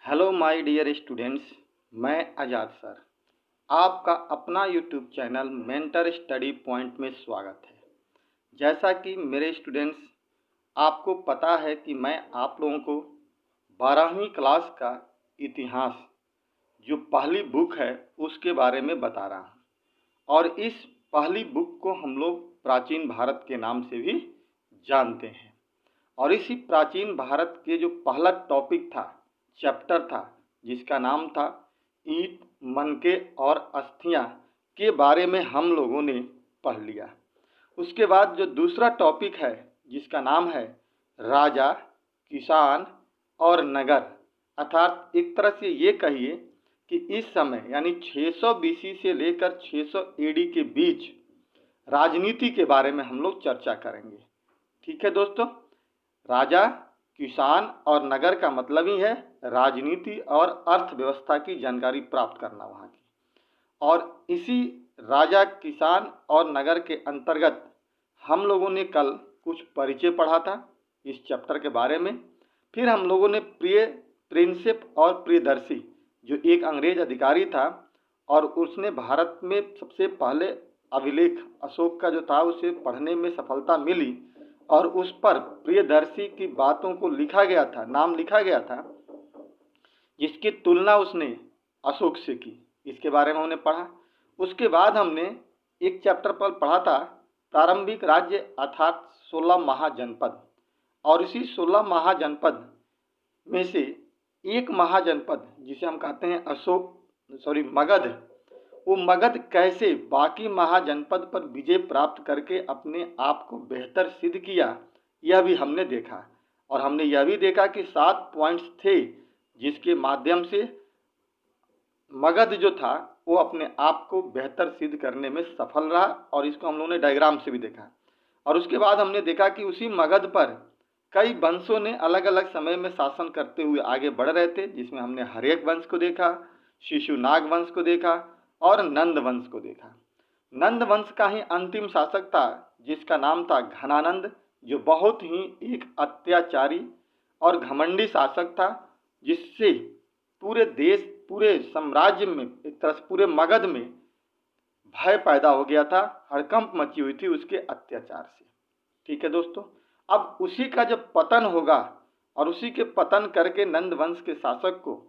Hello my dear students, मैं आज़ाद sir आपका अपना YouTube channel mentor study point में स्वागत है। जैसा कि मेरे स्टूडेंट्स आपको पता है कि मैं आप लोगों को 12वीं क्लास का इतिहास जो पहली बुक है उसके बारे में बता रहा हूँ। और इस पहली बुक को हम लोग प्राचीन भारत के नाम से भी जानते हैं। और इसी प्राचीन भारत के जो पहला टॉपिक था, चैप्टर था, जिसका नाम था ईंट, मनके और अस्थियां के बारे में हम लोगों ने पढ़ लिया। उसके बाद जो दूसरा टॉपिक है जिसका नाम है राजा, किसान और नगर, अर्थात एक तरह से ये कहिए कि इस समय यानी 600 बीसी से लेकर 600 एडी के बीच राजनीति के बारे में हम लोग चर्चा करेंगे। ठीक है दोस्तों, राजा, किसान और नगर का मतलब ही है राजनीति और अर्थव्यवस्था की जानकारी प्राप्त करना वहाँ की। और इसी राजा, किसान और नगर के अंतर्गत हम लोगों ने कल कुछ परिचय पढ़ा था इस चैप्टर के बारे में। फिर हम लोगों ने प्रिंसिप और प्रियदर्शी जो एक अंग्रेज अधिकारी था और उसने भारत में सबसे पहले अभिलेख अशोक का जो था उसे पढ़ने में सफलता मिली और उस पर प्रियदर्शी की बातों को लिखा गया था, नाम लिखा गया था, जिसकी तुलना उसने अशोक से की। इसके बारे में हमने पढ़ा। उसके बाद हमने एक चैप्टर पर पढ़ा था प्रारंभिक राज्य अर्थात 16 महाजनपद। और इसी 16 महाजनपद में से एक महाजनपद जिसे हम कहते हैं मगध, वो मगध कैसे बाकी महाजनपद पर विजय प्राप्त करके अपने आप को बेहतर सिद्ध किया, यह भी हमने देखा। और हमने यह भी देखा कि 7 पॉइंट्स थे जिसके माध्यम से मगध जो था वो अपने आप को बेहतर सिद्ध करने में सफल रहा, और इसको हम लोगों ने डायग्राम से भी देखा। और उसके बाद हमने देखा कि उसी मगध पर कई वंशों ने अलग अलग समय में शासन करते हुए आगे बढ़ रहे थे, जिसमें हमने हर्यक वंश को देखा, शिशुनाग वंश को देखा और नंद वंश को देखा। नंद वंश का ही अंतिम शासक था जिसका नाम था घनानंद, जो बहुत ही एक अत्याचारी और घमंडी शासक था, जिससे पूरे देश, पूरे साम्राज्य में, एक तरह से पूरे मगध में भय पैदा हो गया था, हड़कंप मची हुई थी उसके अत्याचार से। ठीक है दोस्तों, अब उसी का जब पतन होगा और उसी के पतन करके नंद वंश के शासक को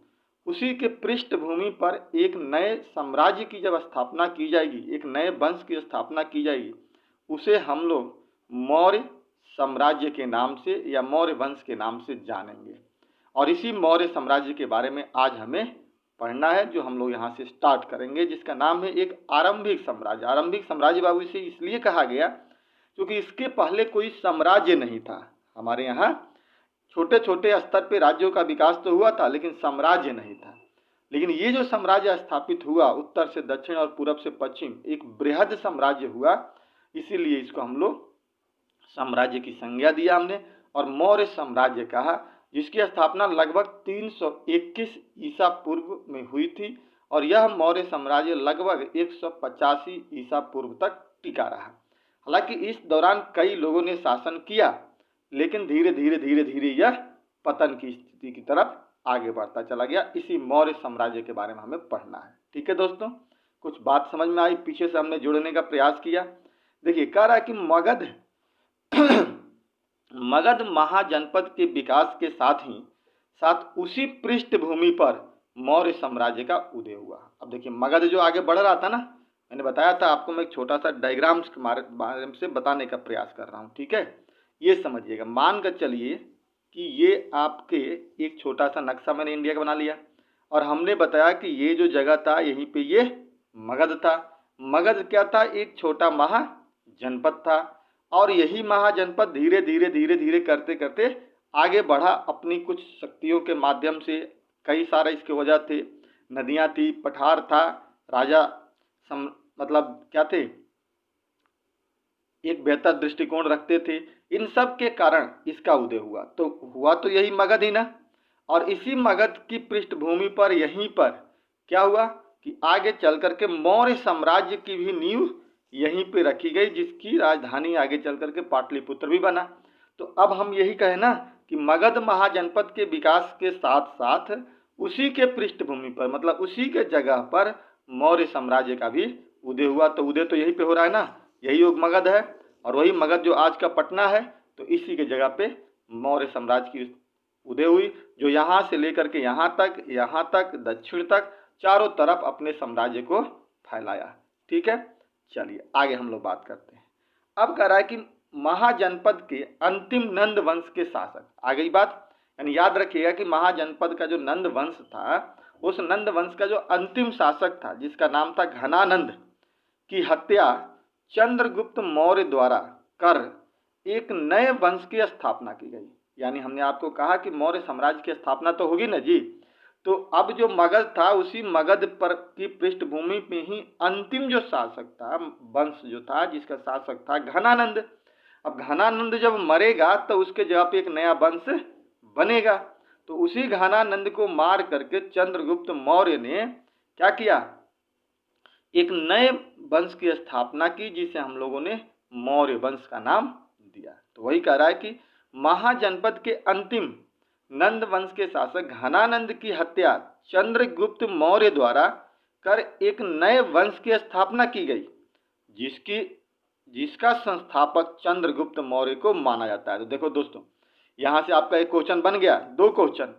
उसी के पृष्ठभूमि पर एक नए साम्राज्य की जब स्थापना की जाएगी, एक नए वंश की स्थापना की जाएगी, उसे हम लोग मौर्य साम्राज्य के नाम से या मौर्य वंश के नाम से जानेंगे। और इसी मौर्य साम्राज्य के बारे में आज हमें पढ़ना है, जो हम लोग यहाँ से स्टार्ट करेंगे, जिसका नाम है एक आरंभिक साम्राज्य। आरंभिक साम्राज्य बाबू इसे इसलिए कहा गया क्योंकि इसके पहले कोई साम्राज्य नहीं था। हमारे यहाँ छोटे छोटे स्तर पे राज्यों का विकास तो हुआ था लेकिन साम्राज्य नहीं था। लेकिन ये जो साम्राज्य स्थापित हुआ, उत्तर से दक्षिण और पूरब से पश्चिम एक बृहद साम्राज्य हुआ, इसीलिए इसको हम लोग साम्राज्य की संज्ञा दिया हमने और मौर्य साम्राज्य कहा, जिसकी स्थापना लगभग 321 ईसा पूर्व में हुई थी। और यह मौर्य साम्राज्य लगभग 185 ईसा पूर्व तक टिका रहा। हालांकि इस दौरान कई लोगों ने शासन किया, लेकिन धीरे धीरे यह पतन की स्थिति की तरफ आगे बढ़ता चला गया। इसी मौर्य साम्राज्य के बारे में हमें पढ़ना है। ठीक है दोस्तों, कुछ बात समझ में आई? पीछे से हमने जुड़ने का प्रयास किया। देखिए, कह रहा है कि मगध महाजनपद के विकास के साथ उसी पृष्ठभूमि पर मौर्य साम्राज्य का उदय हुआ। अब देखिए, मगध जो आगे बढ़ रहा था ना, मैंने बताया था आपको, मैं एक छोटा सा डायग्राम्स के बारे से बताने का प्रयास कर रहा हूँ। ठीक है, ये समझिएगा। मान कर चलिए कि ये आपके एक छोटा सा नक्शा मैंने इंडिया का बना लिया और हमने बताया कि ये जो जगह था यहीं पे ये मगध था। मगध क्या था? एक छोटा महाजनपद था। और यही महाजनपद धीरे धीरे करते करते आगे बढ़ा अपनी कुछ शक्तियों के माध्यम से। कई सारे इसके वजह थे, नदियाँ थी, पठार था, राजा मतलब क्या थे, एक बेहतर दृष्टिकोण रखते थे। इन सब के कारण इसका उदय हुआ। तो हुआ तो यही मगध ही ना। और इसी मगध की पृष्ठभूमि पर यहीं पर क्या हुआ कि आगे चल करके मौर्य साम्राज्य की भी नींव यहीं पे रखी गई, जिसकी राजधानी आगे चल करके पाटलिपुत्र भी बना। तो अब हम यही कहें ना कि मगध महाजनपद के विकास के साथ साथ उसी के पृष्ठभूमि पर, मतलब उसी के जगह पर मौर्य साम्राज्य का भी उदय हुआ। तो उदय तो यहीं पे हो रहा है ना, यही योग मगध है, और वही मगध जो आज का पटना है, तो इसी के जगह पे मौर्य साम्राज्य की उदय हुई, जो यहाँ से लेकर के यहाँ तक दक्षिण तक चारों तरफ अपने साम्राज्य को फैलाया। ठीक है, चलिए आगे हम लोग बात करते हैं। अब कह रहा है कि महाजनपद के अंतिम नंद वंश के शासक, आ गई बात। यानी याद रखिएगा कि महाजनपद का जो नंद वंश था, उस नंद वंश का जो अंतिम शासक था, जिसका नाम था घनानंद, की हत्या चंद्रगुप्त मौर्य द्वारा कर एक नए वंश की स्थापना की गई। यानी हमने आपको कहा कि मौर्य साम्राज्य की स्थापना तो होगी ना जी, तो अब जो मगध था, उसी मगध पर की पृष्ठभूमि में ही अंतिम जो शासक था, वंश जो था, जिसका शासक था घनानंद। अब घनानंद जब मरेगा तो उसके जगह पे एक नया वंश बनेगा। तो उसी घनानंद को मार करके चंद्रगुप्त मौर्य ने क्या किया, एक नए वंश की स्थापना की, जिसे हम लोगों ने मौर्य वंश का नाम दिया। तो वही कह रहा है कि महाजनपद के अंतिम नंद वंश के शासक घनानंद की हत्या चंद्रगुप्त मौर्य द्वारा कर एक नए वंश की स्थापना की गई, जिसका संस्थापक चंद्रगुप्त मौर्य को माना जाता है। तो देखो दोस्तों, यहां से आपका एक क्वेश्चन बन गया, दो क्वेश्चन।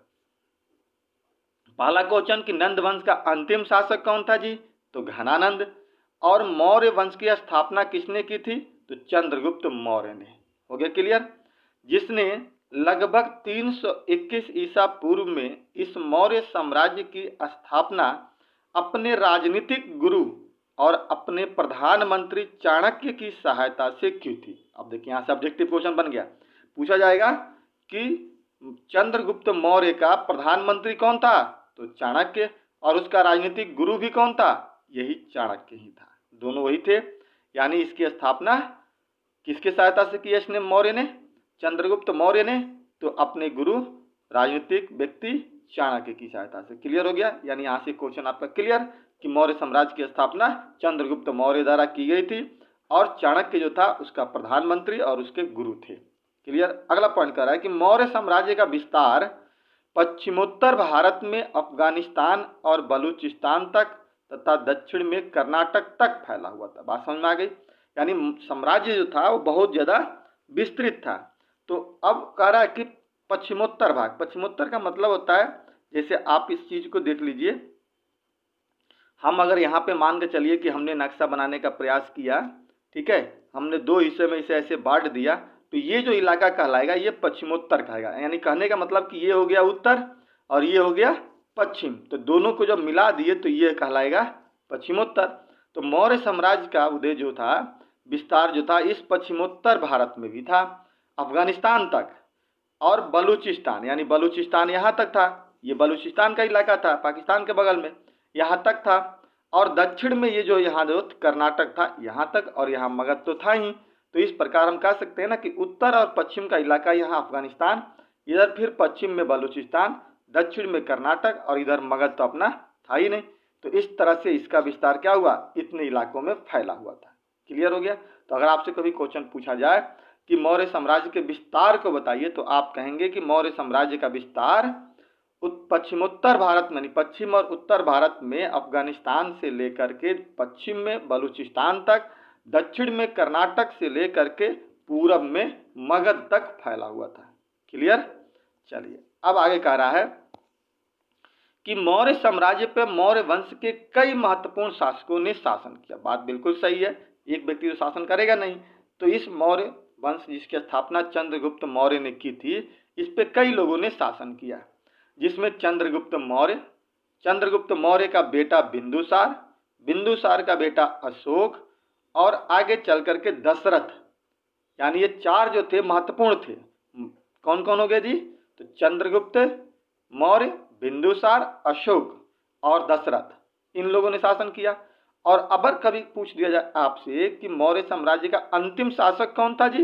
पहला क्वेश्चन कि नंद वंश का अंतिम शासक कौन था जी, तो घनानंद, और मौर्य वंश की स्थापना किसने की थी, तो चंद्रगुप्त मौर्य ने। हो गया क्लियर। जिसने लगभग 321 ईसा पूर्व में इस मौर्य साम्राज्य की स्थापना अपने राजनीतिक गुरु और अपने प्रधानमंत्री चाणक्य की सहायता से की थी। अब देखिए, यहाँ से ऑब्जेक्टिव क्वेश्चन बन गया, पूछा जाएगा कि चंद्रगुप्त मौर्य का प्रधानमंत्री कौन था, तो चाणक्य, और उसका राजनीतिक गुरु भी कौन था, यही चाणक्य ही था, दोनों वही थे। यानी इसकी स्थापना किसके सहायता से की इसने, मौर्य ने, चंद्रगुप्त मौर्य ने, तो अपने गुरु राजनीतिक व्यक्ति चाणक्य की सहायता से। क्लियर हो गया। यानी यहाँ से क्वेश्चन आपका क्लियर कि मौर्य साम्राज्य की स्थापना चंद्रगुप्त मौर्य द्वारा की गई थी, और चाणक्य जो था उसका प्रधानमंत्री और उसके गुरु थे। क्लियर। अगला पॉइंट कर रहा है कि मौर्य साम्राज्य का विस्तार पश्चिमोत्तर भारत में अफगानिस्तान और बलूचिस्तान तक तथा दक्षिण में कर्नाटक तक फैला हुआ था। बात समझ में आ गई। यानी साम्राज्य जो था वो बहुत ज़्यादा विस्तृत था। तो अब कह रहा है कि पश्चिमोत्तर भाग, पश्चिमोत्तर का मतलब होता है, जैसे आप इस चीज़ को देख लीजिए, हम अगर यहाँ पे मान के चलिए कि हमने नक्शा बनाने का प्रयास किया, ठीक है, हमने दो हिस्से में इसे ऐसे बांट दिया, तो ये जो इलाका कहलाएगा ये पश्चिमोत्तर कहलाएगा। यानी कहने का मतलब कि ये हो गया उत्तर और ये हो गया पश्चिम, तो दोनों को जब मिला दिए तो ये कहलाएगा पश्चिमोत्तर। तो मौर्य साम्राज्य का उदय जो था, विस्तार जो था, इस पश्चिमोत्तर भारत में भी था, अफगानिस्तान तक, और बलूचिस्तान, यानी बलूचिस्तान यहाँ तक था, ये बलूचिस्तान का इलाका था पाकिस्तान के बगल में, यहाँ तक था, और दक्षिण में ये जो यहाँ जो कर्नाटक था यहाँ तक, और यहाँ मगध तो था ही। तो इस प्रकार हम कह सकते हैं ना कि उत्तर और पश्चिम का इलाका यहाँ अफगानिस्तान, इधर फिर पश्चिम में बलूचिस्तान, दक्षिण में कर्नाटक, और इधर मगध तो अपना था ही नहीं। तो इस तरह से इसका विस्तार क्या हुआ, इतने इलाकों में फैला हुआ था। क्लियर हो गया। तो अगर आपसे कभी क्वेश्चन पूछा जाए कि मौर्य साम्राज्य के विस्तार को बताइए, तो आप कहेंगे कि मौर्य साम्राज्य का विस्तार पश्चिमोत्तर भारत में, पश्चिम और उत्तर भारत में अफगानिस्तान से लेकर के पश्चिम में बलूचिस्तान तक, दक्षिण में कर्नाटक से लेकर के पूरब में मगध तक फैला हुआ था। क्लियर। चलिए अब आगे कह रहा है कि मौर्य साम्राज्य पर मौर्य वंश के कई महत्वपूर्ण शासकों ने शासन किया। बात बिल्कुल सही है, एक व्यक्ति तो शासन करेगा नहीं। तो इस मौर्य वंश जिसकी स्थापना चंद्रगुप्त मौर्य ने की थी, इस पे कई लोगों ने शासन किया, जिसमें चंद्रगुप्त मौर्य का बेटा बिंदुसार, बिंदुसार का बेटा अशोक, और आगे चल करके दशरथ। यानी ये चार जो थे महत्वपूर्ण थे। कौन कौन हो गए जी, तो चंद्रगुप्त मौर्य, बिंदुसार, अशोक और दशरथ, इन लोगों ने शासन किया। और अगर कभी पूछ दिया जाए आपसे कि मौर्य साम्राज्य का अंतिम शासक कौन था जी,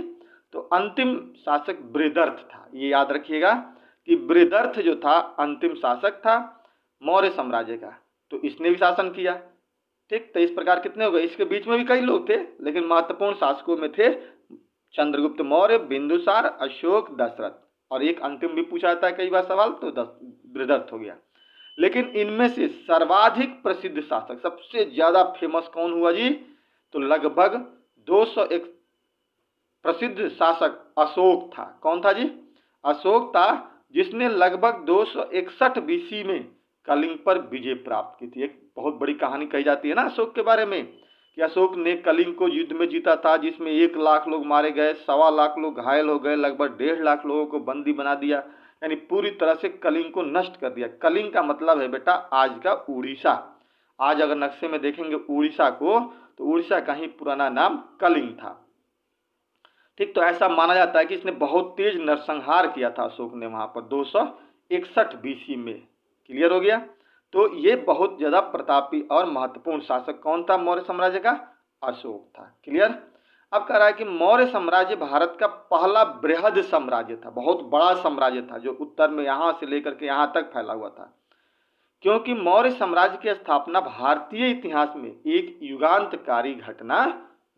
तो अंतिम शासक बृहदर्थ था। ये याद रखिएगा कि बृहदर्थ जो था अंतिम शासक था मौर्य साम्राज्य का, तो इसने भी शासन किया। ठीक, तो इस प्रकार कितने हो गए, इसके बीच में भी कई लोग थे, लेकिन महत्वपूर्ण शासकों में थे चंद्रगुप्त मौर्य, बिंदुसार, अशोक, दशरथ, और एक अंतिम भी पूछा जाता है कई बार सवाल, तो बृहदर्थ हो गया। लेकिन इनमें से सर्वाधिक प्रसिद्ध शासक, सबसे ज्यादा फेमस कौन हुआ जी? तो लगभग 201 प्रसिद्ध शासक अशोक था। कौन था जी? अशोक था, जिसने लगभग 261 बीसी में कलिंग पर विजय प्राप्त की थी। एक बहुत बड़ी कहानी कही जाती है ना अशोक के बारे में, कि अशोक ने कलिंग को युद्ध में जीता था, जिसमें 1 लाख लोग मारे गए, 1.25 लाख लोग घायल हो गए, लगभग 1.5 लाख लोगों को बंदी बना दिया, यानी पूरी तरह से कलिंग को नष्ट कर दिया। कलिंग का मतलब है बेटा आज का उड़ीसा। आज अगर नक्शे में देखेंगे उड़ीसा को, तो उड़ीसा का ही पुराना नाम कलिंग था। ठीक, तो ऐसा माना जाता है कि इसने बहुत तेज नरसंहार किया था अशोक ने वहां पर 261 बीसी में। क्लियर हो गया? तो ये बहुत ज्यादा प्रतापी और महत्वपूर्ण शासक कौन था मौर्य साम्राज्य का? अशोक था। क्लियर? अब कह रहा है कि मौर्य साम्राज्य भारत का पहला बृहद साम्राज्य था, बहुत बड़ा साम्राज्य था, जो उत्तर में यहां से लेकर के यहां तक फैला हुआ था। क्योंकि मौर्य साम्राज्य की स्थापना भारतीय इतिहास में एक युगांतकारी घटना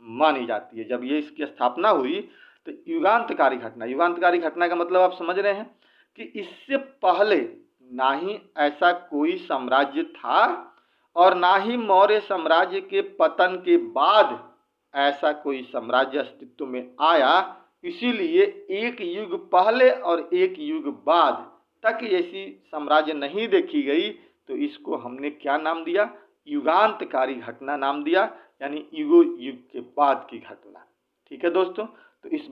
मानी जाती है। जब ये इसकी स्थापना हुई तो युगांतकारी घटना का मतलब आप समझ रहे हैं कि इससे पहले ना ही ऐसा कोई साम्राज्य था और ना ही मौर्य साम्राज्य के पतन के बाद ऐसा कोई साम्राज्य अस्तित्व में आया। इसीलिए एक युग पहले और एक युग बाद तक ऐसी साम्राज्य नहीं देखी गई, तो इसको हमने क्या नाम दिया? युगांतकारी घटना नाम दिया, यानी युगो युग के बाद की घटना। ठीक है दोस्तों, तो इस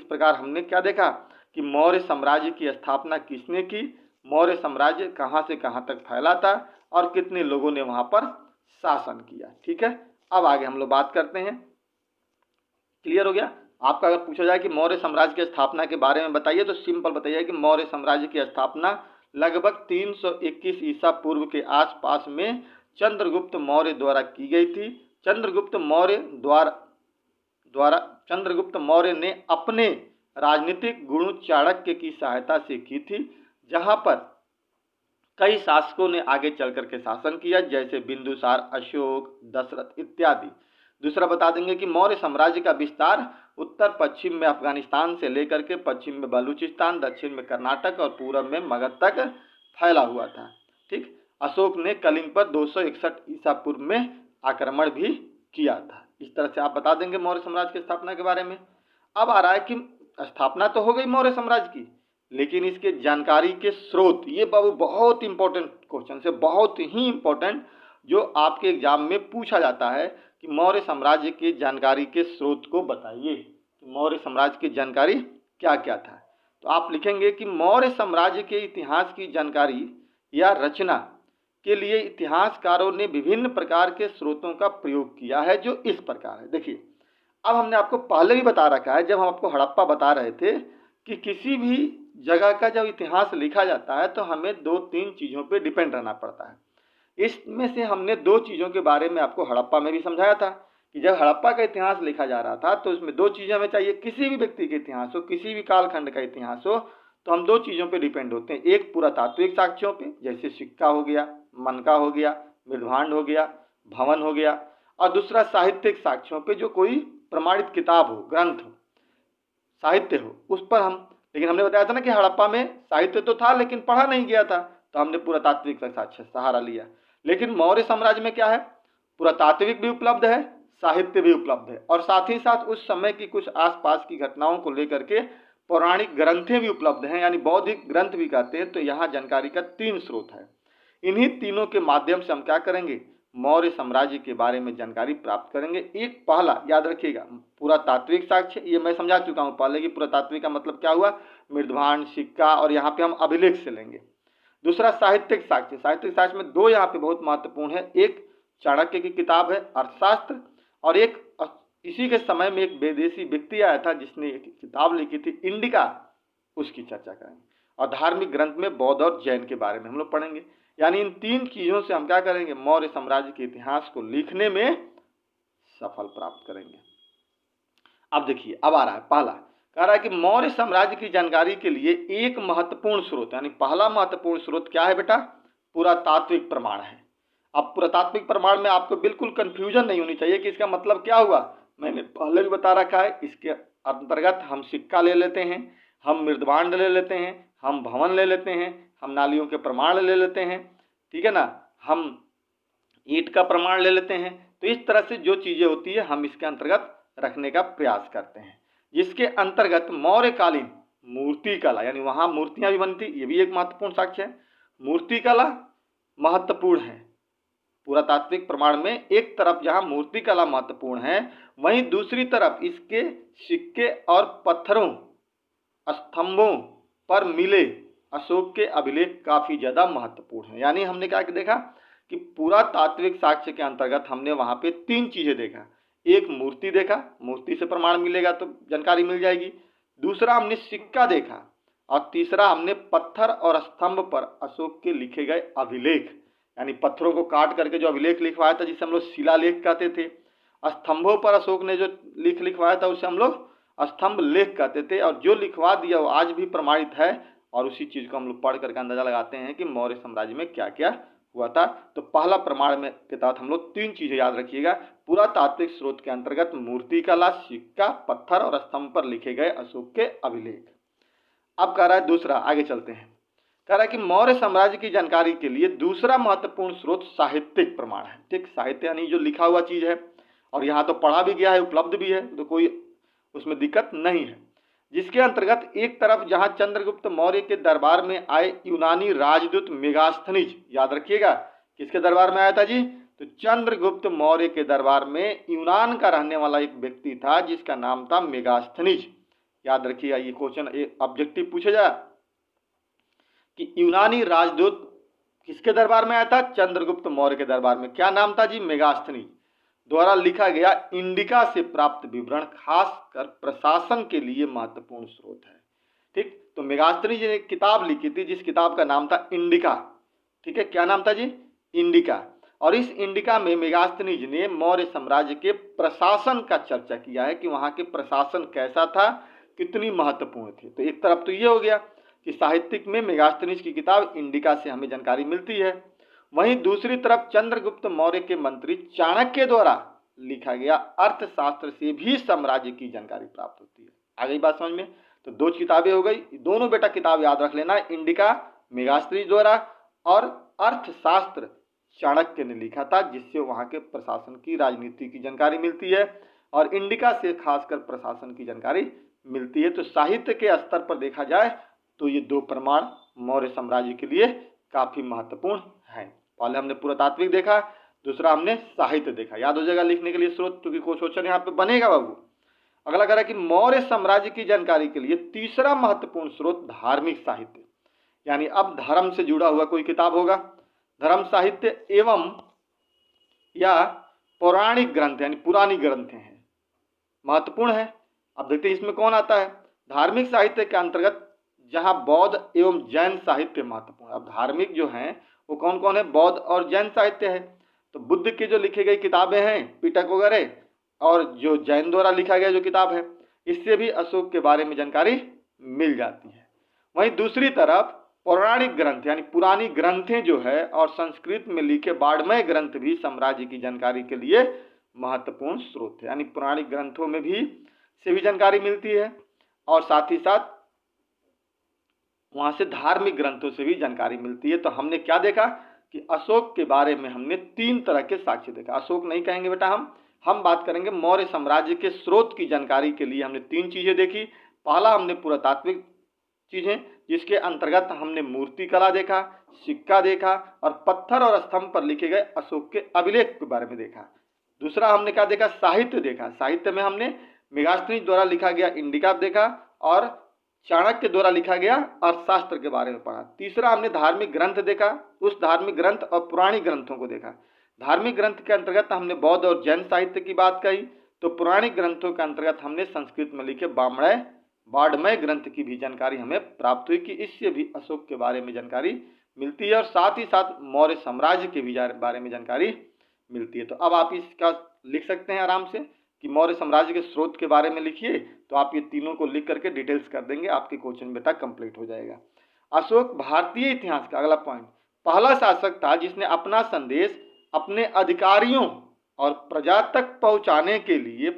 प्रकार हमने क्या देखा कि मौर्य साम्राज्य की स्थापना किसने की, मौर्य साम्राज्य कहां से कहां तक फैला था और कितने लोगों ने वहां पर शासन किया। ठीक है, अब आगे हम लोग बात करते हैं। क्लियर हो गया? आपका अगर पूछा जाए कि मौर्य साम्राज्य की स्थापना के बारे में बताइए, तो सिंपल बताइए कि मौर्य साम्राज्य की स्थापना लगभग 321 ईसा पूर्व के आसपास में चंद्रगुप्त मौर्य द्वारा की गई थी। चंद्रगुप्त मौर्य ने अपने राजनीतिक गुरु चाणक्य की सहायता से की थी, जहां पर कई शासकों ने आगे चल करके शासन किया, जैसे बिंदुसार, अशोक, दशरथ इत्यादि। दूसरा बता देंगे कि मौर्य साम्राज्य का विस्तार उत्तर पश्चिम में अफगानिस्तान से लेकर के पश्चिम में बलूचिस्तान, दक्षिण में कर्नाटक और पूरब में मगध तक फैला हुआ था। ठीक, अशोक ने कलिंग पर 261 ईसा पूर्व में आक्रमण भी किया था। इस तरह से आप बता देंगे मौर्य साम्राज्य की स्थापना के बारे में। अब आ रहा है कि स्थापना तो हो गई मौर्य साम्राज्य की, लेकिन इसके जानकारी के स्रोत, ये बाबू बहुत इंपॉर्टेंट क्वेश्चन है, बहुत ही इंपॉर्टेंट, जो आपके एग्जाम में पूछा जाता है कि मौर्य साम्राज्य की जानकारी के स्रोत को बताइए, मौर्य साम्राज्य की जानकारी क्या क्या था। तो आप लिखेंगे कि मौर्य साम्राज्य के इतिहास की जानकारी या रचना के लिए इतिहासकारों ने विभिन्न प्रकार के स्रोतों का प्रयोग किया है, जो इस प्रकार है। देखिए, अब हमने आपको पहले भी बता रखा है, जब हम आपको हड़प्पा बता रहे थे, कि किसी भी जगह का जब इतिहास लिखा जाता है तो हमें 2-3 चीज़ों पे डिपेंड रहना पड़ता है। इसमें से हमने 2 चीज़ों के बारे में आपको हड़प्पा में भी समझाया था कि जब हड़प्पा का इतिहास लिखा जा रहा था तो इसमें 2 चीज़ें हमें चाहिए। किसी भी व्यक्ति का इतिहास हो, किसी भी कालखंड का इतिहास हो, तो हम 2 चीज़ों पे डिपेंड होते हैं। एक पुरातात्विक साक्ष्यों पे, जैसे सिक्का हो गया, मनका हो गया, मृदभांड हो गया, भवन हो गया, और दूसरा साहित्यिक साक्ष्यों पे, जो कोई प्रमाणित किताब हो, ग्रंथ हो, साहित्य हो, उस पर हम। लेकिन हमने बताया था ना कि हड़प्पा में साहित्य तो था लेकिन पढ़ा नहीं गया था, तो हमने पुरातात्विक का साक्ष्य सहारा लिया। लेकिन मौर्य साम्राज्य में क्या है? पुरातात्विक भी उपलब्ध है, साहित्य भी उपलब्ध है, और साथ ही साथ उस समय की कुछ आसपास की घटनाओं को लेकर के पौराणिक ग्रंथें भी उपलब्ध हैं, यानी बौद्धिक ग्रंथ भी कहते हैं। तो यहाँ जानकारी का 3 स्रोत है। इन्हीं तीनों के माध्यम से हम क्या करेंगे? मौर्य साम्राज्य के बारे में जानकारी प्राप्त करेंगे। एक पहला याद रखिएगा, पुरातात्विक साक्ष्य, ये मैं समझा चुका हूँ पहले कि पुरातात्विक का मतलब क्या हुआ, मृदभांड, सिक्का, और यहाँ पे हम अभिलेख से लेंगे। दूसरा साहित्यिक साक्ष्य, साहित्यिक साक्ष्य में 2 यहाँ पे बहुत महत्वपूर्ण है। एक चाणक्य की किताब है अर्थशास्त्र, और एक इसी के समय में एक विदेशी व्यक्ति आया था जिसने एक किताब लिखी थी इंडिका, उसकी चर्चा करेंगे। और धार्मिक ग्रंथ में बौद्ध और जैन के बारे में हम लोग पढ़ेंगे। यानी इन 3 चीज़ों से हम क्या करेंगे? मौर्य साम्राज्य के इतिहास को लिखने में सफल प्राप्त करेंगे। अब देखिए, अब आ रहा है पहला, कह रहा है कि मौर्य साम्राज्य की जानकारी के लिए एक महत्वपूर्ण स्रोत, यानी पहला महत्वपूर्ण स्रोत क्या है बेटा? पुरातात्विक प्रमाण है। अब पुरातात्विक प्रमाण में आपको बिल्कुल कंफ्यूजन नहीं होनी चाहिए कि इसका मतलब क्या हुआ। मैंने पहले भी बता रखा है, इसके अंतर्गत हम सिक्का ले लेते हैं, हम मृदभांड ले लेते हैं, हम भवन ले लेते हैं, हम नालियों के प्रमाण ले लेते हैं। ठीक है ना, हम ईंट का प्रमाण ले लेते हैं। तो इस तरह से जो चीज़ें होती है हम इसके अंतर्गत रखने का प्रयास करते हैं, जिसके अंतर्गत मौर्यकालीन मूर्ति कला, यानी वहाँ मूर्तियाँ भी बनती, ये भी एक महत्वपूर्ण साक्ष्य है। मूर्ति कला महत्वपूर्ण है पुरातात्विक प्रमाण में। एक तरफ जहाँ मूर्ति कला महत्वपूर्ण है, वहीं दूसरी तरफ इसके सिक्के और पत्थरों, स्तंभों पर मिले अशोक के अभिलेख काफ़ी ज़्यादा महत्वपूर्ण है। यानी हमने क्या देखा कि पुरातात्विक साक्ष्य के अंतर्गत हमने वहाँ पे 3 चीज़ें देखा। एक मूर्ति देखा, मूर्ति से प्रमाण मिलेगा तो जानकारी मिल जाएगी। दूसरा हमने सिक्का देखा, और तीसरा हमने पत्थर और स्तंभ पर अशोक के लिखे गए अभिलेख, यानी पत्थरों को काट करके जो अभिलेख लिखवाया था जिसे हम लोग शिलालेख कहते थे। स्तंभों पर अशोक ने जो लिखवाया था उसे हम लोग स्तंभ लेख कहते थे। और जो लिखवा दिया वो आज भी प्रमाणित है, और उसी चीज़ को हम लोग पढ़ करके अंदाजा लगाते हैं कि मौर्य साम्राज्य में क्या क्या हुआ था। तो पहला प्रमाण में के तहत हम लोग 3 चीज़ें याद रखिएगा। पुरातात्विक स्रोत के अंतर्गत मूर्ति कला, सिक्का, पत्थर और स्तंभ पर लिखे गए अशोक के अभिलेख। अब कह रहा है दूसरा, आगे चलते हैं। कह रहा है कि मौर्य साम्राज्य की जानकारी के लिए दूसरा महत्वपूर्ण स्रोत साहित्यिक प्रमाण है। ठीक, साहित्य यानी जो लिखा हुआ चीज़ है, और यहाँ तो पढ़ा भी गया है, उपलब्ध भी है, तो कोई उसमें दिक्कत नहीं है। जिसके अंतर्गत एक तरफ जहाँ चंद्रगुप्त मौर्य के दरबार में आए यूनानी राजदूत मेगास्थनीज, याद रखिएगा किसके दरबार में आया था जी, तो चंद्रगुप्त मौर्य के दरबार में यूनान का रहने वाला एक व्यक्ति था जिसका नाम था मेगास्थनीज। याद रखिएगा, ये क्वेश्चन ऑब्जेक्टिव पूछा जाए कि यूनानी राजदूत किसके दरबार में आया था, चंद्रगुप्त मौर्य के दरबार में। क्या नाम था जी, मेगास्थनीज। द्वारा लिखा गया इंडिका से प्राप्त विवरण खासकर प्रशासन के लिए महत्वपूर्ण स्रोत है। ठीक, तो मेगास्थनीज ने किताब लिखी थी जिस किताब का नाम था इंडिका। ठीक है, क्या नाम था जी, इंडिका। और इस इंडिका में मेगास्थनीज ने मौर्य साम्राज्य के प्रशासन का चर्चा किया है कि वहाँ के प्रशासन कैसा था, कितनी महत्वपूर्ण थी। तो एक तरफ तो ये हो गया कि साहित्यिक में मेगास्थनीज की किताब इंडिका से हमें जानकारी मिलती है। वहीं दूसरी तरफ चंद्रगुप्त मौर्य के मंत्री चाणक्य द्वारा लिखा गया अर्थशास्त्र से भी साम्राज्य की जानकारी प्राप्त होती है। आ गई बात समझ में। तो 2 किताबें हो गई, दोनों बेटा किताब याद रख लेना, इंडिका मेगास्थनीज द्वारा और अर्थशास्त्र चाणक्य ने लिखा था, जिससे वहाँ के प्रशासन की, राजनीति की जानकारी मिलती है, और इंडिका से खासकर प्रशासन की जानकारी मिलती है। तो साहित्य के स्तर पर देखा जाए तो ये 2 प्रमाण मौर्य साम्राज्य के लिए काफ़ी महत्वपूर्ण हैं। पहले हमने पुरातात्विक देखा, दूसरा हमने साहित्य देखा। याद हो जाएगा लिखने के लिए स्रोत, क्योंकि क्वेश्चन यहाँ पे बनेगा बाबू। अगला कह रहा है कि मौर्य साम्राज्य की जानकारी के लिए तीसरा महत्वपूर्ण स्रोत धार्मिक साहित्य, यानी अब धर्म से जुड़ा हुआ कोई किताब होगा। धर्म साहित्य एवं या पौराणिक ग्रंथ, यानी पुरानी ग्रंथें हैं, महत्वपूर्ण है। अब देखते हैं इसमें कौन आता है। धार्मिक साहित्य के अंतर्गत जहाँ बौद्ध एवं जैन साहित्य महत्वपूर्ण। अब धार्मिक जो हैं वो कौन कौन है, बौद्ध और जैन साहित्य है। तो बुद्ध की जो लिखी गई किताबें हैं, पिटक वगैरह, और जो जैन द्वारा लिखा गया जो किताब है, इससे भी अशोक के बारे में जानकारी मिल जाती है। वहीं दूसरी तरफ पौराणिक ग्रंथ, यानी पुरानी ग्रंथें जो है, और संस्कृत में लिखे बाड़मय ग्रंथ भी साम्राज्य की जानकारी के लिए महत्वपूर्ण स्रोत है। यानी पुराणिक ग्रंथों में भी से भी जानकारी मिलती है, और साथ ही साथ वहाँ से धार्मिक ग्रंथों से भी जानकारी मिलती है। तो हमने क्या देखा कि अशोक के बारे में हमने 3 तरह के साक्ष्य देखा। अशोक नहीं कहेंगे बेटा, हम बात करेंगे मौर्य साम्राज्य के स्रोत की जानकारी के लिए हमने 3 चीज़ें देखी। पहला हमने पुरातात्विक चीज़ें, जिसके अंतर्गत हमने मूर्ति कला देखा, सिक्का देखा, और पत्थर और स्तंभ पर लिखे गए अशोक के अभिलेख के बारे में देखा। दूसरा हमने क्या देखा, साहित्य देखा। साहित्य में हमने मेगास्थनीज द्वारा लिखा गया इंडिका देखा, और चाणक्य द्वारा लिखा गया अर्थशास्त्र के बारे में पढ़ा। तीसरा हमने धार्मिक ग्रंथ देखा, उस धार्मिक ग्रंथ और पुरानी ग्रंथों को देखा। धार्मिक ग्रंथ के अंतर्गत हमने बौद्ध और जैन साहित्य की बात कही, तो पुराणिक ग्रंथों के अंतर्गत हमने संस्कृत में लिखे बाड़मय ग्रंथ की भी जानकारी हमें प्राप्त हुई कि इससे भी अशोक के बारे में जानकारी मिलती है, और साथ ही साथ मौर्य साम्राज्य के भी बारे में जानकारी मिलती है। तो अब आप इसका लिख सकते हैं आराम से कि मौर्य साम्राज्य के स्रोत के बारे में लिखिए, तो आप ये तीनों को लिख करके डिटेल्स कर देंगे, आपके क्वेश्चन बेटा कंप्लीट हो जाएगा। अशोक भारतीय इतिहास का, अगला पॉइंट, पहला शासक था जिसने अपना संदेश अपने अधिकारियों और प्रजा तक पहुंचाने के लिए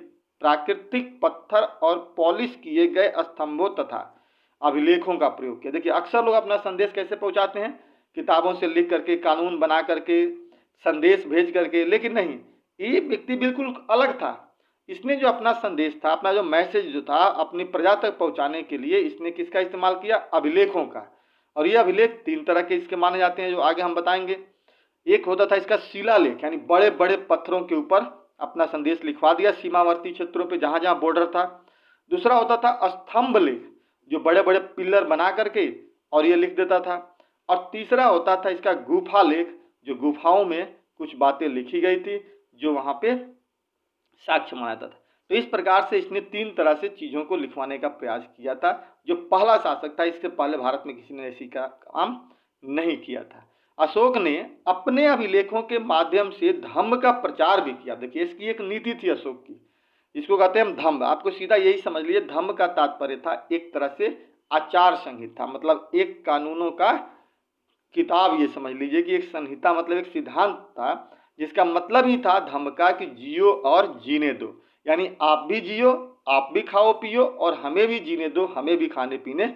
प्राकृतिक पत्थर और पॉलिश किए गए स्तंभों तथा अभिलेखों का प्रयोग किया। देखिए अक्सर लोग अपना संदेश कैसे पहुंचाते हैं किताबों से लिख करके, कानून बना करके, संदेश भेज करके, लेकिन नहीं, ये व्यक्ति बिल्कुल अलग था। इसने जो अपना संदेश था, अपना जो मैसेज जो था अपनी प्रजा तक पहुंचाने के लिए इसने किसका इस्तेमाल किया? अभिलेखों का। और ये अभिलेख 3 तरह के इसके माने जाते हैं, जो आगे हम बताएंगे। एक होता था इसका शिलालेख, यानी बड़े बड़े पत्थरों के ऊपर अपना संदेश लिखवा दिया सीमावर्ती क्षेत्रों पे जहां जहां बॉर्डर था। दूसरा होता था स्तंभ लेख, जो बड़े बड़े पिलर बना करके और ये लिख देता था। और तीसरा होता था इसका गुफा लेख, जो गुफाओं में कुछ बातें लिखी गई थी जो वहां पे साक्ष्य माना जाता था। तो इस प्रकार से इसने 3 तरह से चीजों को लिखवाने का प्रयास किया था। जो पहला शासक था, इससे पहले भारत में किसी ने ऐसी का काम नहीं किया था। अशोक ने अपने अभिलेखों के माध्यम से धम्म का प्रचार भी किया। देखिए, इसकी एक नीति थी अशोक की, इसको कहते हैं हम धम्म। आपको सीधा यही समझ लीजिए, धम्म का तात्पर्य था एक तरह से आचार संहिता, मतलब एक कानूनों का किताब। ये समझ लीजिए कि एक संहिता मतलब एक सिद्धांत था, जिसका मतलब ही था धम्म का कि जियो और जीने दो। यानी आप भी जियो, आप भी खाओ पियो, और हमें भी जीने दो, हमें भी खाने पीने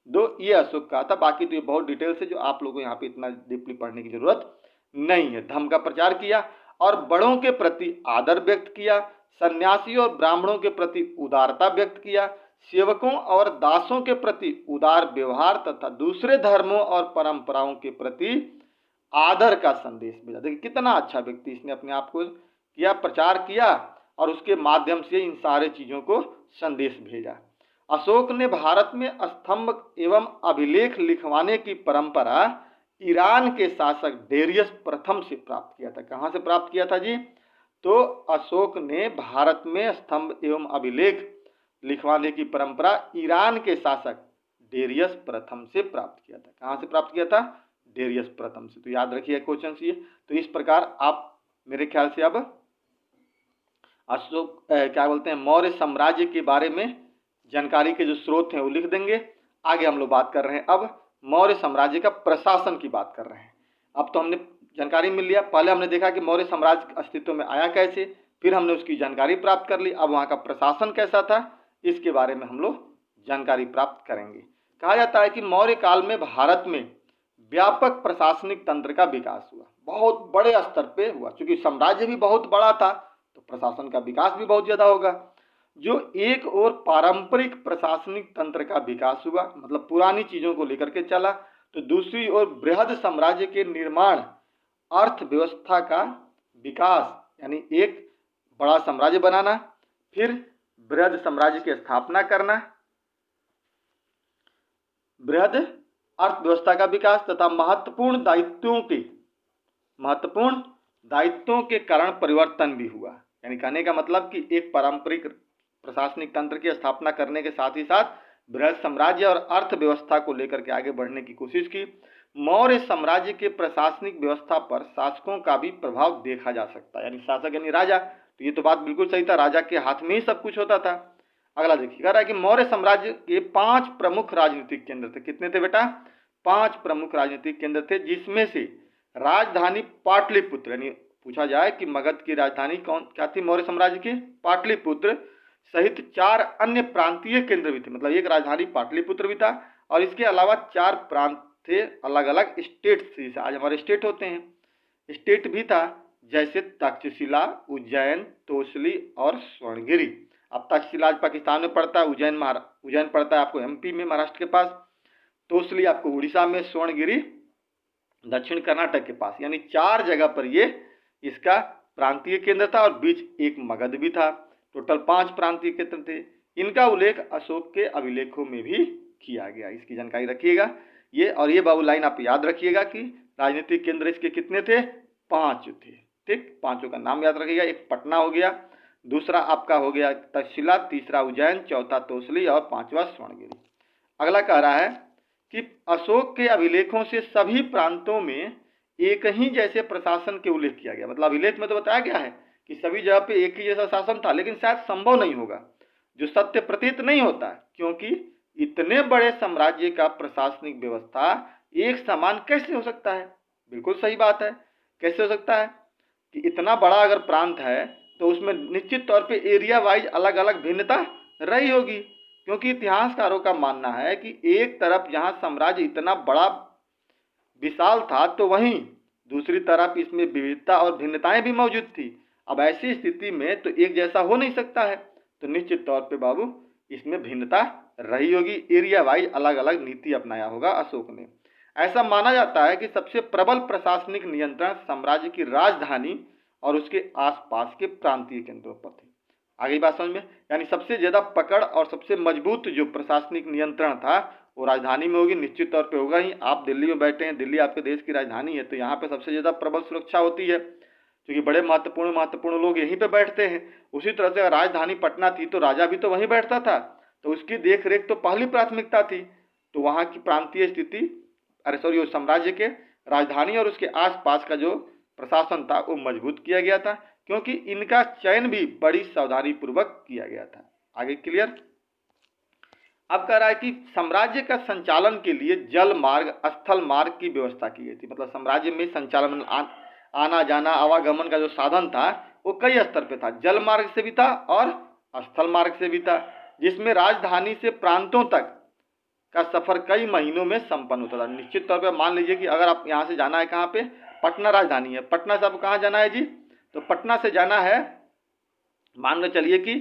दो। ये अशोक का था। बाकी तो ये बहुत डिटेल से जो आप लोगों को यहाँ पे इतना डीपली पढ़ने की जरूरत नहीं है। धम्म का प्रचार किया और बड़ों के प्रति आदर व्यक्त किया, सन्यासियों और ब्राह्मणों के प्रति उदारता व्यक्त किया, सेवकों और दासों के प्रति उदार व्यवहार तथा दूसरे धर्मों और परंपराओं के प्रति आदर का संदेश भेजा। देखिए कितना अच्छा व्यक्ति, इसने अपने आप को किया, प्रचार किया और उसके माध्यम से इन सारे चीजों को संदेश भेजा। अशोक ने भारत में स्तंभ एवं अभिलेख लिखवाने की परंपरा ईरान के शासक डेरियस प्रथम से प्राप्त किया था। कहाँ से प्राप्त किया था जी? तो अशोक ने भारत में स्तंभ एवं अभिलेख लिखवाने की परंपरा ईरान के शासक डेरियस प्रथम से प्राप्त किया था। कहाँ से प्राप्त किया था? डेरियस प्रथम से। तो याद रखिए क्वेश्चन ये। तो इस प्रकार आप मेरे ख्याल से अब अशोक क्या बोलते हैं, मौर्य साम्राज्य के बारे में जानकारी के जो स्रोत हैं वो लिख देंगे। आगे हम लोग बात कर रहे हैं अब मौर्य साम्राज्य का प्रशासन की बात कर रहे हैं। अब तो हमने जानकारी मिल लिया, पहले हमने देखा कि मौर्य साम्राज्य अस्तित्व में आया कैसे, फिर हमने उसकी जानकारी प्राप्त कर ली। अब वहाँ का प्रशासन कैसा था, इसके बारे में हम लोग जानकारी प्राप्त करेंगे। कहा जाता है कि मौर्य काल में भारत में व्यापक प्रशासनिक तंत्र का विकास हुआ, बहुत बड़े स्तर पे हुआ। क्योंकि साम्राज्य भी बहुत बड़ा था तो प्रशासन का विकास भी बहुत ज्यादा होगा। जो एक और पारंपरिक प्रशासनिक तंत्र का विकास हुआ, मतलब पुरानी चीजों को लेकर के चला, तो दूसरी ओर बृहद साम्राज्य के निर्माण, अर्थव्यवस्था का विकास, यानी एक बड़ा साम्राज्य बनाना, फिर बृहद साम्राज्य की स्थापना करना, बृहद अर्थव्यवस्था का विकास तथा महत्वपूर्ण दायित्वों के कारण परिवर्तन भी हुआ। यानी कहने का मतलब कि एक पारंपरिक प्रशासनिक तंत्र की स्थापना करने के साथ ही साथ बृहद साम्राज्य और अर्थव्यवस्था को लेकर के आगे बढ़ने की कोशिश की। मौर्य साम्राज्य के प्रशासनिक व्यवस्था पर शासकों का भी प्रभाव देखा जा सकता है। यानी शासक यानी राजा, तो ये तो बात बिल्कुल सही था, राजा के हाथ में ही सब कुछ होता था। अगला देखिए, कह रहा है कि मौर्य साम्राज्य के 5 प्रमुख राजनीतिक केंद्र थे। कितने थे बेटा? 5 प्रमुख राजनीतिक केंद्र थे, जिसमें से राजधानी पाटलिपुत्र, यानी पूछा जाए कि मगध की राजधानी कौन क्या थी मौर्य साम्राज्य की? पाटलिपुत्र सहित 4 अन्य प्रांतीय केंद्र भी थे। मतलब एक राजधानी पाटलिपुत्र भी था और इसके अलावा 4 प्रांत थे, अलग अलग स्टेट थे। आज हमारे स्टेट होते हैं, स्टेट भी था, जैसे तक्षशिला, उज्जैन, तोसली और स्वर्णगिरी। अब तक्षशिला आज पाकिस्तान में पड़ता है, उज्जैन पड़ता है आपको एमपी में, महाराष्ट्र के पास, तोसली आपको उड़ीसा में, स्वर्णगिरी दक्षिण कर्नाटक के पास। यानी 4 जगह पर ये इसका प्रांतीय केंद्र था और बीच एक मगध भी था। टोटल 5 प्रांतीय केंद्र थे। इनका उल्लेख अशोक के अभिलेखों में भी किया गया। इसकी जानकारी रखिएगा ये, और ये बाबू लाइन आप याद रखिएगा कि राजनीतिक केंद्र इसके कितने थे? 5 थे। ठीक, 5 का नाम याद रखिएगा। एक पटना हो गया, दूसरा आपका हो गया तक्षशिला, तीसरा उज्जैन, चौथा तोसली और 5वां स्वर्णगिरी। अगला कह रहा है कि अशोक के अभिलेखों से सभी प्रांतों में एक ही जैसे प्रशासन के उल्लेख किया गया। मतलब अभिलेख में तो बताया गया है कि सभी जगह पे एक ही जैसा शासन था, लेकिन शायद संभव नहीं होगा, जो सत्य प्रतीत नहीं होता है, क्योंकि इतने बड़े साम्राज्य का प्रशासनिक व्यवस्था एक समान कैसे हो सकता है? बिल्कुल सही बात है, कैसे हो सकता है कि इतना बड़ा अगर प्रांत है तो उसमें निश्चित तौर पे एरिया वाइज अलग अलग भिन्नता रही होगी। क्योंकि इतिहासकारों का मानना है कि एक तरफ जहां साम्राज्य इतना बड़ा विशाल था तो वहीं दूसरी तरफ इसमें विविधता और भिन्नताएं भी मौजूद थी। अब ऐसी स्थिति में तो एक जैसा हो नहीं सकता है, तो निश्चित तौर पे बाबू इसमें भिन्नता रही होगी। एरिया वाइज अलग अलग नीति अपनाया होगा अशोक ने। ऐसा माना जाता है कि सबसे प्रबल प्रशासनिक नियंत्रण साम्राज्य की राजधानी और उसके आसपास के प्रांतीय केंद्रों पर थे। आगे बात समझ में, यानी सबसे ज्यादा पकड़ और सबसे मजबूत जो प्रशासनिक नियंत्रण था वो राजधानी में होगी, निश्चित तौर पे होगा ही। आप दिल्ली में बैठे हैं, दिल्ली आपके देश की राजधानी है, तो यहाँ पे सबसे ज्यादा प्रबल सुरक्षा होती है क्योंकि बड़े महत्वपूर्ण लोग यहीं पे बैठते हैं। उसी तरह से राजधानी पटना थी तो राजा भी तो वहीं बैठता था, तो उसकी देख रेख तो पहली प्राथमिकता थी। तो वहाँ की प्रांतीय स्थिति, अरे सॉरी, साम्राज्य के राजधानी और उसके आसपास का जो प्रशासन था वो मजबूत किया गया था, क्योंकि इनका चयन भी बड़ी सावधानी पूर्वक किया गया था। आगे क्लियर। अब कह रहा है कि साम्राज्य का संचालन के लिए जल मार्ग, स्थल मार्ग की व्यवस्था की गई थी। मतलब साम्राज्य में संचालन, आना जाना, आवागमन का जो साधन था वो कई स्तर पे था। जल मार्ग से भी था और स्थल मार्ग से भी था, जिसमें राजधानी से प्रांतों तक का सफर कई महीनों में संपन्न होता था। निश्चित तौर पे मान लीजिए कि अगर आप यहाँ से जाना है, कहाँ पे, पटना राजधानी है, पटना से आपको कहाँ जाना है जी, तो पटना से जाना है, मान के चलिए कि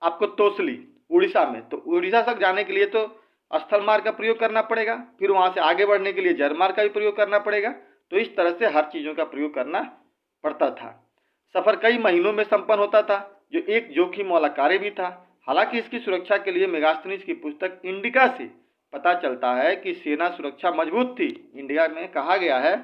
आपको तोसली उड़ीसा में, तो उड़ीसा तक जाने के लिए तो स्थल मार्ग का प्रयोग करना पड़ेगा, फिर वहां से आगे बढ़ने के लिए जल मार्ग का भी प्रयोग करना पड़ेगा। तो इस तरह से हर चीजों का प्रयोग करना पड़ता था। सफर कई महीनों में संपन्न होता था, जो एक जोखिम वाला कार्य भी था। हालांकि इसकी सुरक्षा के लिए मेगास्थनीज की पुस्तक इंडिका से पता चलता है कि सेना सुरक्षा मजबूत थी। इंडिया में कहा गया है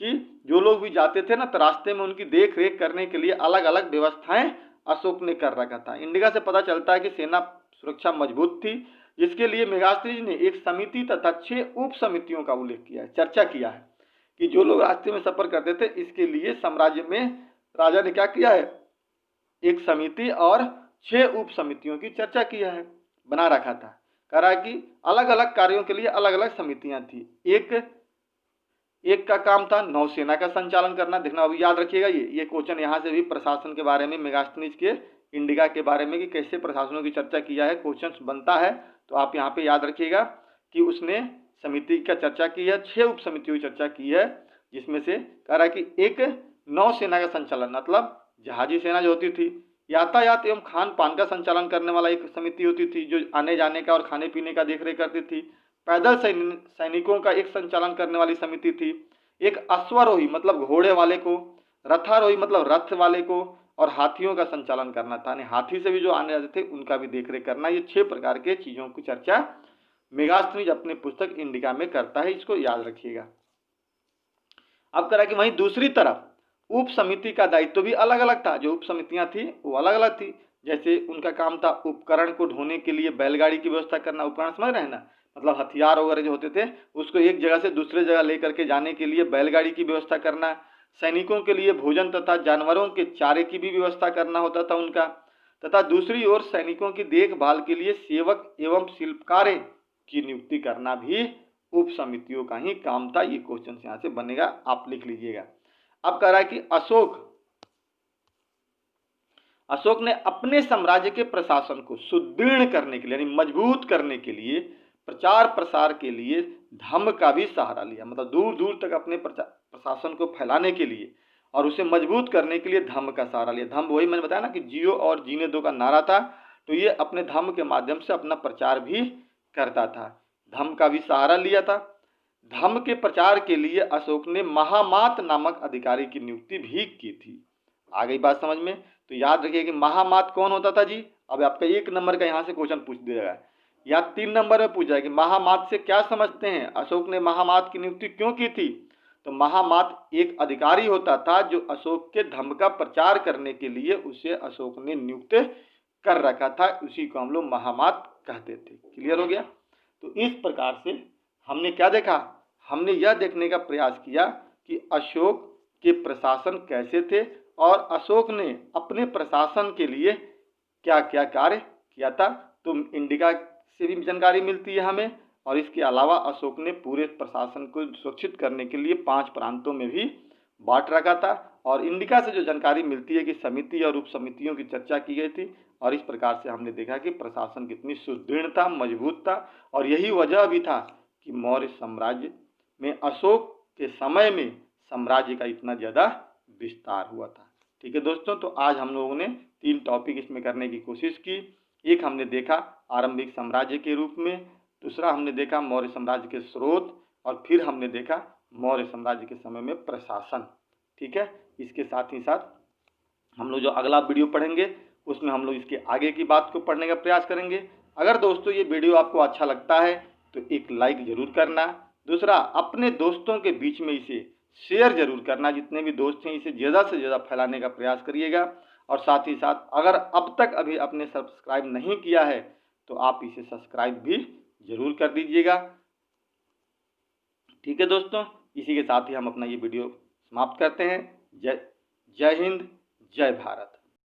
कि जो लोग भी जाते थे ना, तो रास्ते में उनकी देख रेख करने के लिए अलग अलग व्यवस्थाएं अशोक ने कर रखा था। इंडिका से पता चलता है कि सेना सुरक्षा मजबूत थी, जिसके लिए मेगास्थनीज ने एक समिति तथा 6 उप समितियों का उल्लेख किया है, चर्चा किया है कि जो लोग रास्ते में सफर करते थे, इसके लिए साम्राज्य में राजा ने क्या किया है, एक समिति और 6 उप समितियों की चर्चा किया है, बना रखा था। कह रहा है कि अलग अलग कार्यों के लिए अलग अलग समितियां थी। एक का काम था नौसेना का संचालन करना। देखना अभी याद रखिएगा, ये क्वेश्चन यहाँ से भी प्रशासन के बारे में, मेगास्थनीज के इंडिका के बारे में कि कैसे प्रशासनों की चर्चा किया है, क्वेश्चन बनता है। तो आप यहाँ पे याद रखिएगा कि उसने समिति का चर्चा की है, 6 उप समितियों की चर्चा की है, जिसमें से कह रहा है कि एक नौसेना का संचालन, मतलब जहाजी सेना जो होती थी, यातायात एवं खान पान का संचालन करने वाला एक समिति होती थी जो आने जाने का और खाने पीने का देखरेख करती थी। पैदल सैनिकों का एक संचालन करने वाली समिति थी। एक अश्वारोही मतलब घोड़े वाले को, रथारोही मतलब रथ वाले को, और हाथियों का संचालन करना था, यानी हाथी से भी जो आने जाते थे उनका भी देखरेख करना। ये 6 प्रकार के चीजों की चर्चा मेगास्थनीज अपने पुस्तक इंडिका में करता है, इसको याद रखिएगा। अब करा कि वहीं दूसरी तरफ उप समिति का दायित्व भी अलग अलग था। जो उप समितियां थी वो अलग अलग थी। जैसे उनका काम था उपकरण को ढोने के लिए बैलगाड़ी की व्यवस्था करना। उपकरण समझ रहे हैं ना, मतलब हथियार वगैरह जो होते थे उसको एक जगह से दूसरे जगह लेकर के जाने के लिए बैलगाड़ी की व्यवस्था करना। सैनिकों के लिए भोजन तथा जानवरों के चारे की भी व्यवस्था करना होता था उनका। तथा दूसरी ओर सैनिकों की देखभाल के लिए सेवक एवं शिल्पकारें की नियुक्ति करना भी उप समितियों का ही काम था। ये क्वेश्चन यहाँ से बनेगा, आप लिख लीजिएगा। अब कह रहा है कि अशोक ने अपने साम्राज्य के प्रशासन को सुदृढ़ करने के लिए, यानी मजबूत करने के लिए, प्रचार प्रसार के लिए धम्म का भी सहारा लिया। मतलब दूर दूर तक अपने प्रशासन को फैलाने के लिए और उसे मजबूत करने के लिए धम्म का सहारा लिया। धम्म वही मैंने बताया ना कि जियो और जीने दो का नारा था, तो ये अपने धम्म के माध्यम से अपना प्रचार भी करता था। धम्म का भी सहारा लिया था। धम्म के प्रचार के लिए अशोक ने महामात नामक अधिकारी की नियुक्ति भी की थी। आ गई बात समझ में? तो याद रखिए कि महामात कौन होता था जी। अब आपका 1 नंबर का यहाँ से क्वेश्चन पूछ दिया गया या 3 नंबर में पूछा है कि महामात से क्या समझते हैं, अशोक ने महामात की नियुक्ति क्यों की थी। तो महामात एक अधिकारी होता था जो अशोक के धम्म का प्रचार करने के लिए उसे अशोक ने नियुक्त कर रखा था, उसी को हम लोग महामात कहते थे। क्लियर हो गया? तो इस प्रकार से हमने क्या देखा, हमने यह देखने का प्रयास किया कि अशोक के प्रशासन कैसे थे और अशोक ने अपने प्रशासन के लिए क्या क्या कार्य किया था। तो इंडिका से भी जानकारी मिलती है हमें, और इसके अलावा अशोक ने पूरे प्रशासन को सुरक्षित करने के लिए 5 प्रांतों में भी बांट रखा था। और इंडिका से जो जानकारी मिलती है कि समिति और उप समितियों की चर्चा की गई थी, और इस प्रकार से हमने देखा कि प्रशासन कितनी सुदृढ़ था, मजबूत था। और यही वजह भी था कि मौर्य साम्राज्य में अशोक के समय में साम्राज्य का इतना ज़्यादा विस्तार हुआ था। ठीक है दोस्तों, तो आज हम लोगों ने 3 टॉपिक इसमें करने की कोशिश की। एक हमने देखा आरंभिक साम्राज्य के रूप में, दूसरा हमने देखा मौर्य साम्राज्य के स्रोत, और फिर हमने देखा मौर्य साम्राज्य के समय में प्रशासन। ठीक है, इसके साथ ही साथ हम लोग जो अगला वीडियो पढ़ेंगे उसमें हम लोग इसके आगे की बात को पढ़ने का प्रयास करेंगे। अगर दोस्तों ये वीडियो आपको अच्छा लगता है तो एक लाइक ज़रूर करना, दूसरा अपने दोस्तों के बीच में इसे शेयर जरूर करना, जितने भी दोस्त हैं इसे ज़्यादा से ज़्यादा फैलाने का प्रयास करिएगा। और साथ ही साथ अगर अब तक अभी आपने सब्सक्राइब नहीं किया है तो आप इसे सब्सक्राइब भी ज़रूर कर दीजिएगा। ठीक है दोस्तों, इसी के साथ ही हम अपना ये वीडियो समाप्त करते हैं। जय हिंद, जय भारत।